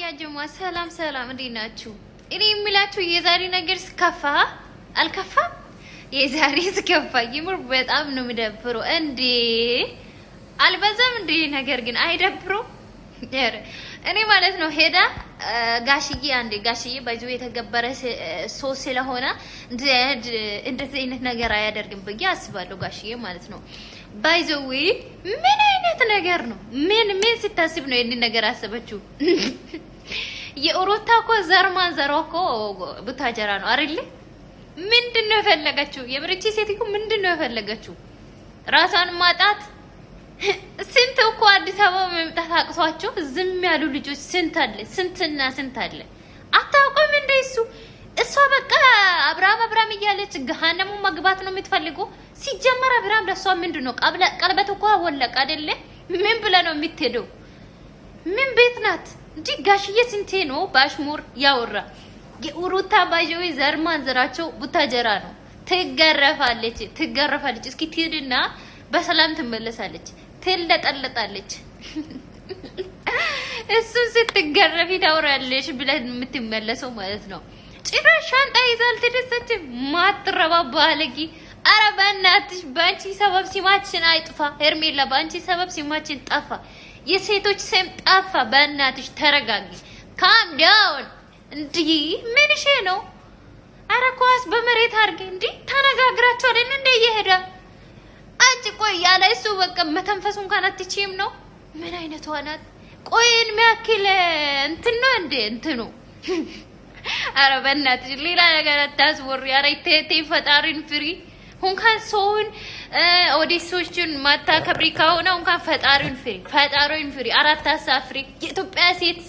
ያ ጀማ ሰላም ሰላም፣ እንዴት ናችሁ? እኔ የሚላችሁ የዛሬ ነገር ስከፋ አልከፋም። የዛሬ ስከፋ ይምር በጣም ነው የሚደብረው። እንዴ አልበዛም እንዴ? ነገር ግን አይደብረው? እኔ ማለት ነው ሄዳ ጋሽዬ አንዴ ጋሽዬ ባይዞ የተገበረ ሰው ስለሆነ እንደዚህ አይነት ነገር አያደርግም ብዬ አስባለሁ። ጋሽዬ ማለት ነው ባይዘዊ ምን አይነት ነገር ነው? ምን ስታስብ ነው ይሄን ነገር አሰበችው? የኦሮታ እኮ ዘርማን ዘሯ እኮ ቡታጀራ ነው አይደል? ምንድነው የፈለገችው? የምርጪ ሴትዮ ምንድነው የፈለገችው? ራሷን ማጣት። ስንት እኮ አዲስ አበባ መምጣት አቅቷቸው ዝም ያሉ ልጆች ስንት አለ፣ ስንትና ስንት አለ። አታውቁም እንደ እሷ በቃ አብራም እያለች ገሃነሙ መግባት ነው የምትፈልገው። ሲጀመር አብራም ለሷ ምንድነው ቀለበት እኮ ወለቀ አይደለ? ምን ብለ ነው የምትሄደው? ምን ቤት ናት እንጂ ጋሽዬ ስንቴ ነው ባሽሙር ያወራ። የኡሩታ ባጆይ ዘርማን ዘራቸው ቡታጀራ ነው። ትገረፋለች። እስኪ ትሄድና በሰላም ትመለሳለች። ትለጠለጣለች። እሱ ስትገረፊ ታወራለሽ ብለን የምትመለሰው ማለት ነው። ጭራሽ ሻንጣ ይዛል ትደሰች ማትረባ ባለጊ። አረ በእናትሽ በአንቺ ሰበብ ሲማችን አይጥፋ። ሄርሜላ በአንቺ ሰበብ ሲማችን ጠፋ። የሴቶች ስም ጠፋ። በእናትሽ ተረጋጊ። ካም ዳውን። እንዲህ ምን ሼ ነው? አረ ኳስ በመሬት አድርጌ እንዲህ ተነጋግራቸው አይደል እንደ እየሄደ አንቺ ቆይ ያለ እሱ በቃ መተንፈስ እንኳን አትችይም ነው። ምን አይነት ሆናት? ቆይን ሚያክል እንትን ነው እንደ እንትኑ። አረ በእናትሽ ሌላ ነገር አታስወሪ። አረ ተይ ፈጣሪን ፍሪ። እንኳን ሰውን ኦዲሶችን ማታ ከብሪ ከሆነ እንኳን ፈጣሪን ፍሪ። አራት አሳፍሪ። የኢትዮጵያ ሴት